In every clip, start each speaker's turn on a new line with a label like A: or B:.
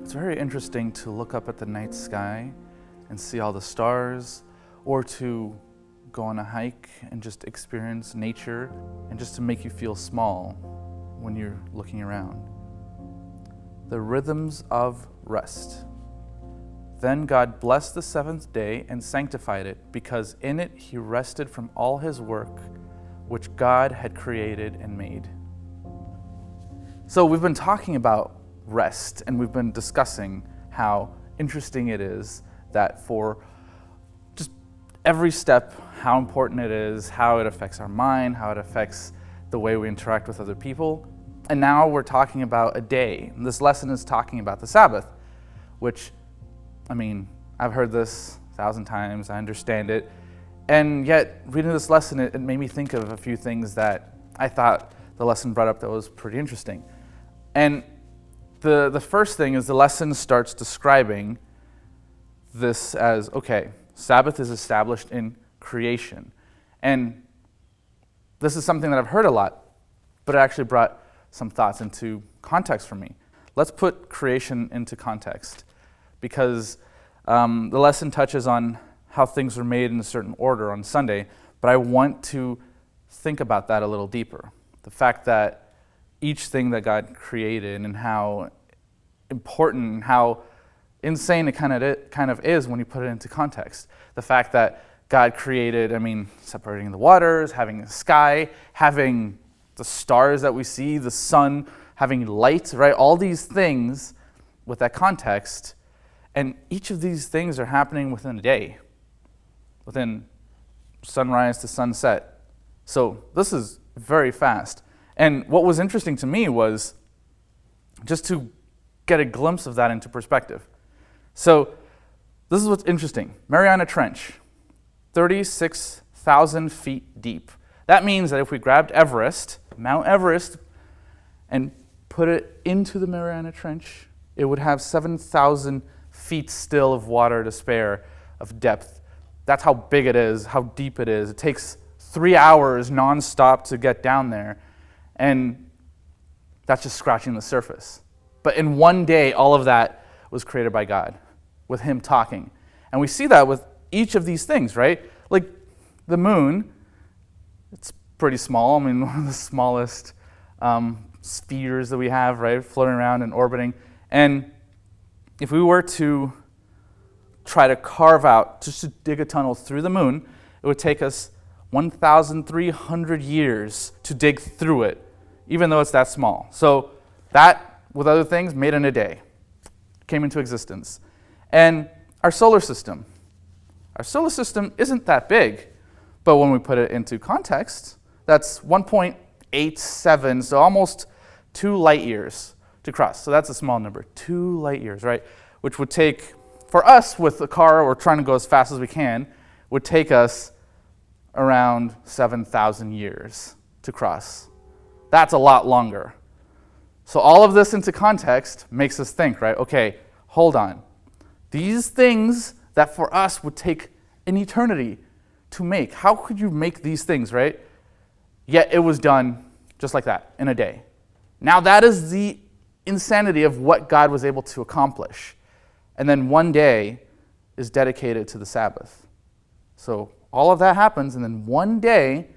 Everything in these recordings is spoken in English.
A: It's very interesting to look up at the night sky and see all the stars, or to go on a hike and just experience nature and just to make you feel small when you're looking around. The rhythms of rest. Then God blessed the seventh day and sanctified it, because in it he rested from all his work which God had created and made. So we've been talking about rest, and we've been discussing how interesting it is that for just every step, how important it is, how it affects our mind, how it affects the way we interact with other people. And now we're talking about a day. And this lesson is talking about the Sabbath, which, I've heard this 1,000 times, I understand it. And yet, reading this lesson, it made me think of a few things that I thought the lesson brought up that was pretty interesting. And the first thing is the lesson starts describing this as, okay, Sabbath is established in creation. And this is something that I've heard a lot, but it actually brought some thoughts into context for me. Let's put creation into context, because the lesson touches on how things were made in a certain order on Sunday, but I want to think about that a little deeper. The fact that each thing that God created and how important and how insane it kind of is when you put it into context. The fact that God created, separating the waters, having the sky, having the stars that we see, the sun, having light, right? All these things with that context, and each of these things are happening within a day, within sunrise to sunset. So this is very fast. And what was interesting to me was just to get a glimpse of that into perspective. So this is what's interesting. Mariana Trench, 36,000 feet deep. That means that if we grabbed Mount Everest, and put it into the Mariana Trench, it would have 7,000 feet still of water to spare of depth. That's how big it is, how deep it is. It takes 3 hours nonstop to get down there, and that's just scratching the surface. But in one day, all of that was created by God, with him talking. And we see that with each of these things, right? Like the moon, it's pretty small. One of the smallest spheres that we have, right? Floating around and orbiting. And if we were to try to carve out, just to dig a tunnel through the moon, it would take us 1,300 years to dig through it, even though it's that small. So that, with other things, made in a day, came into existence. And our solar system isn't that big, but when we put it into context, that's 1.87, so almost 2 light years to cross. So that's a small number, 2 light years, right? Which would take, for us with a car, we're trying to go as fast as we can, would take us around 7,000 years to cross. That's a lot longer. So all of this into context makes us think, right? Okay, hold on. These things that for us would take an eternity to make, how could you make these things, right? Yet it was done just like that, in a day. Now that is the insanity of what God was able to accomplish. And then one day is dedicated to the Sabbath. So all of that happens, and then one day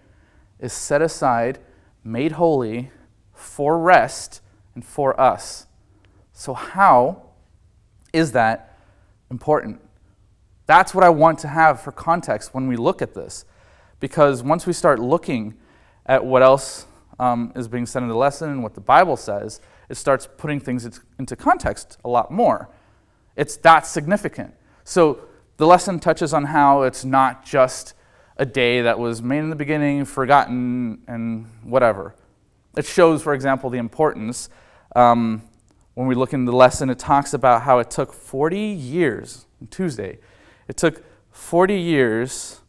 A: is set aside, made holy for rest and for us. So how is that important? That's what I want to have for context when we look at this. Because once we start looking at what else is being said in the lesson and what the Bible says, it starts putting things into context a lot more. It's that significant. So the lesson touches on how it's not just a day that was made in the beginning, forgotten, and whatever. It shows, for example, the importance. When we look in the lesson, it talks about how it took 40 years, on Tuesday, it took 40 years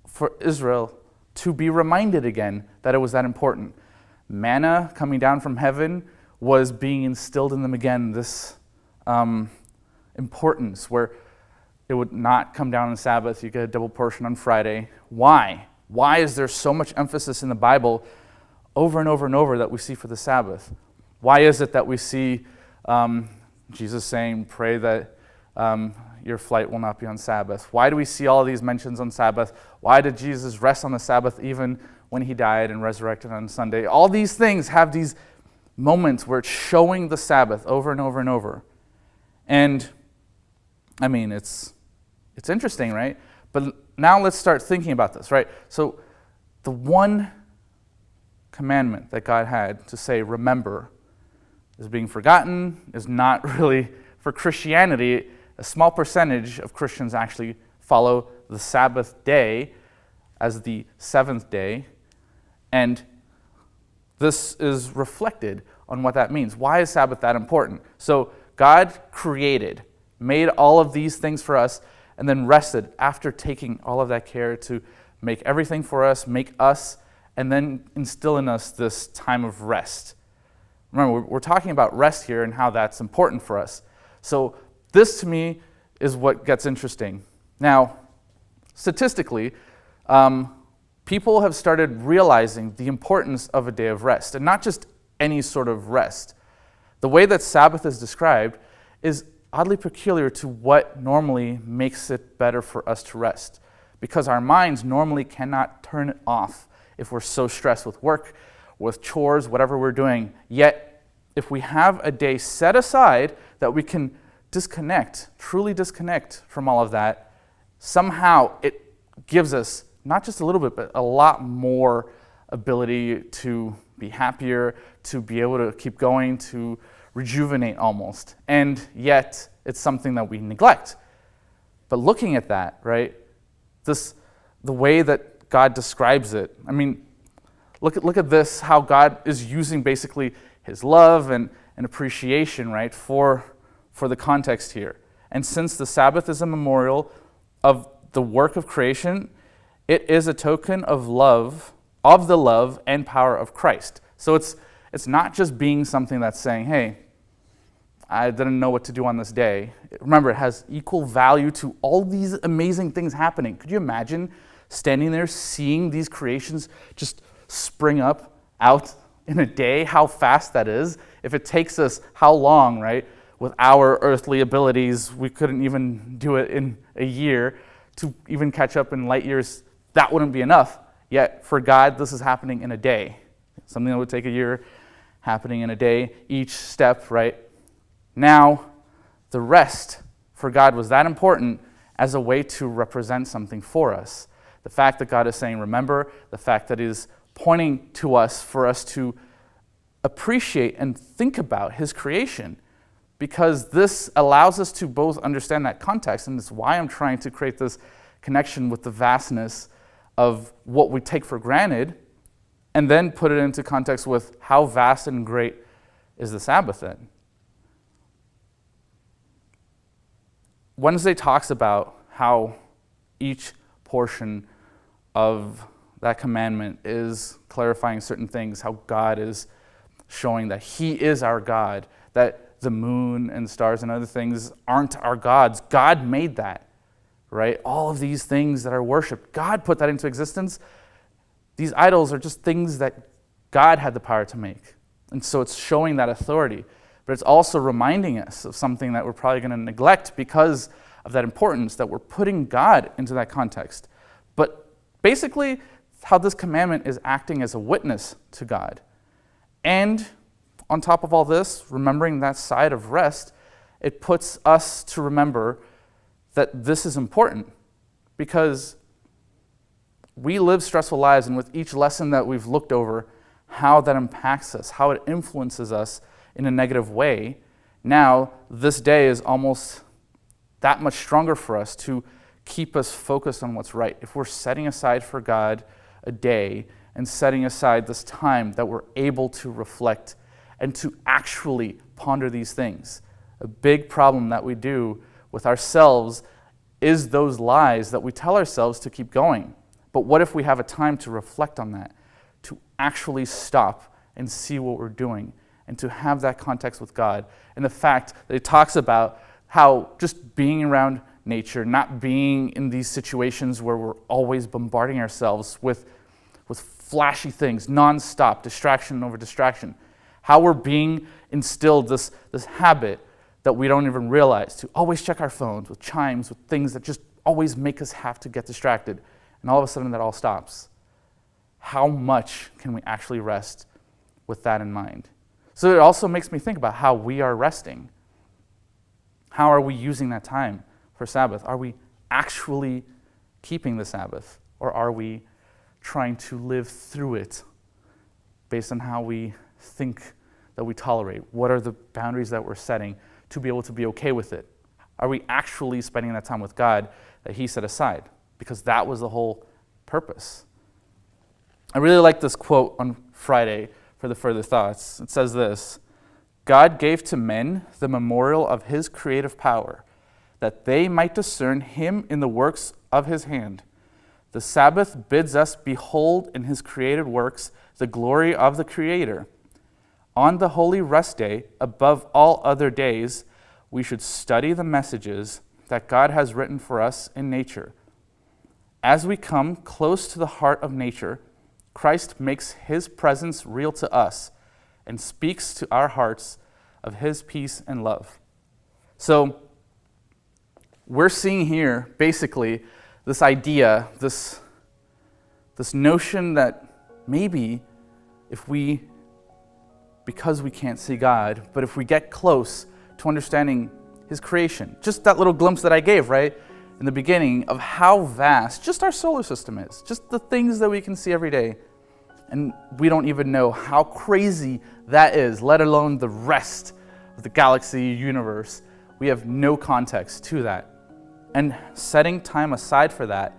A: for Israel to be reminded again that it was that important. Manna coming down from heaven was being instilled in them again, this importance where it would not come down on Sabbath. You get a double portion on Friday. Why? Why is there so much emphasis in the Bible over and over and over that we see for the Sabbath? Why is it that we see Jesus saying, pray that your flight will not be on Sabbath. Why do we see all these mentions on Sabbath? Why did Jesus rest on the Sabbath even when he died and resurrected on Sunday? All these things have these moments where it's showing the Sabbath over and over and over. And, I mean, it's interesting, right? But now let's start thinking about this, right? So the one commandment that God had to say, remember, is being forgotten, is not really, for Christianity, a small percentage of Christians actually follow the Sabbath day as the seventh day, and this is reflected on what that means. Why is Sabbath that important? So God created, made all of these things for us, and then rested after taking all of that care to make everything for us, make us, and then instill in us this time of rest. Remember, we're talking about rest here and how that's important for us. So this, to me, is what gets interesting. Now, statistically, people have started realizing the importance of a day of rest, and not just any sort of rest. The way that Sabbath is described is oddly peculiar to what normally makes it better for us to rest, because our minds normally cannot turn it off if we're so stressed with work, with chores, whatever we're doing. Yet, if we have a day set aside that we can disconnect, truly disconnect from all of that, somehow it gives us not just a little bit, but a lot more ability to be happier, to be able to keep going, to rejuvenate almost. And yet, it's something that we neglect. But looking at that, right, the way that God describes it, I mean, look at this, how God is using basically his love and appreciation, right, for the context here. And since the Sabbath is a memorial of the work of creation, it is a token of love, of the love and power of Christ. So it's not just being something that's saying, hey, I didn't know what to do on this day. Remember, it has equal value to all these amazing things happening. Could you imagine standing there, seeing these creations just spring up out in a day, how fast that is? If it takes us how long, right? With our earthly abilities, we couldn't even do it in a year to even catch up in light years. That wouldn't be enough. Yet for God, this is happening in a day. Something that would take a year, happening in a day, each step, right? Now, the rest for God was that important as a way to represent something for us. The fact that God is saying, remember, the fact that He is pointing to us for us to appreciate and think about His creation, because this allows us to both understand that context, and this is why I'm trying to create this connection with the vastness of what we take for granted, and then put it into context with how vast and great is the Sabbath then. Wednesday talks about how each portion of that commandment is clarifying certain things, how God is showing that He is our God, that the moon and stars and other things aren't our gods. God made that, right? All of these things that are worshipped, God put that into existence. These idols are just things that God had the power to make. And so it's showing that authority. But it's also reminding us of something that we're probably going to neglect because of that importance, that we're putting God into that context. But basically, how this commandment is acting as a witness to God. And on top of all this, remembering that side of rest, it puts us to remember that this is important, because we live stressful lives, and with each lesson that we've looked over, how that impacts us, how it influences us in a negative way, now this day is almost that much stronger for us to keep us focused on what's right. If we're setting aside for God a day and setting aside this time that we're able to reflect and to actually ponder these things. A big problem that we do with ourselves is those lies that we tell ourselves to keep going. But what if we have a time to reflect on that, to actually stop and see what we're doing, and to have that context with God, and the fact that it talks about how just being around nature, not being in these situations where we're always bombarding ourselves with flashy things, nonstop, distraction over distraction, how we're being instilled this habit that we don't even realize, to always check our phones with chimes, with things that just always make us have to get distracted. And all of a sudden that all stops. How much can we actually rest with that in mind? So it also makes me think about how we are resting. How are we using that time for Sabbath? Are we actually keeping the Sabbath? Or are we trying to live through it based on how we think that we tolerate? What are the boundaries that we're setting to be able to be okay with it? Are we actually spending that time with God that He set aside? Because that was the whole purpose. I really like this quote on Friday for the further thoughts. It says this: God gave to men the memorial of His creative power, that they might discern Him in the works of His hand. The Sabbath bids us behold in His created works the glory of the Creator. On the holy rest day, above all other days, we should study the messages that God has written for us in nature. As we come close to the heart of nature, Christ makes His presence real to us and speaks to our hearts of His peace and love. So we're seeing here basically this idea, this notion that maybe because we can't see God, but if we get close to understanding His creation, just that little glimpse that I gave, right, in the beginning of how vast just our solar system is, just the things that we can see every day, and we don't even know how crazy that is, let alone the rest of the galaxy universe. We have no context to that. And setting time aside for that,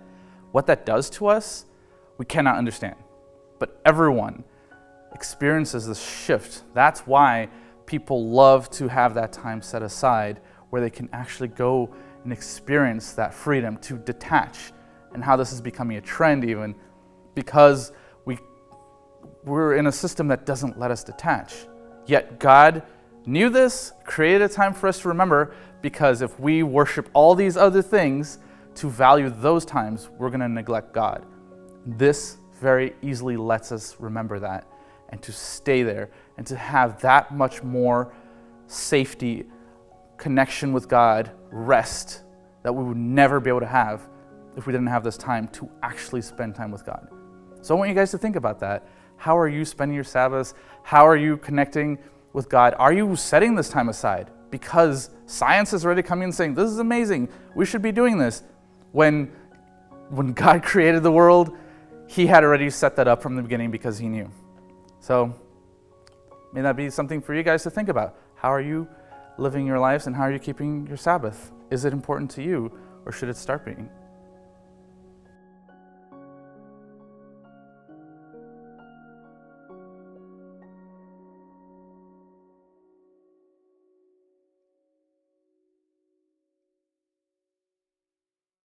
A: what that does to us, we cannot understand. But everyone experiences this shift. That's why people love to have that time set aside where they can actually go and experience that freedom to detach, and how this is becoming a trend even because we're in a system that doesn't let us detach. Yet God knew this, created a time for us to remember, because if we worship all these other things to value those times, we're going to neglect God. This very easily lets us remember that and to stay there and to have that much more safety, connection with God, rest that we would never be able to have if we didn't have this time to actually spend time with God. So I want you guys to think about that. How are you spending your Sabbaths? How are you connecting with God? Are you setting this time aside? Because science is already coming and saying, this is amazing, we should be doing this. When God created the world, He had already set that up from the beginning because He knew. So may that be something for you guys to think about. How are you living your lives and how are you keeping your Sabbath? Is it important to you, or should it start being?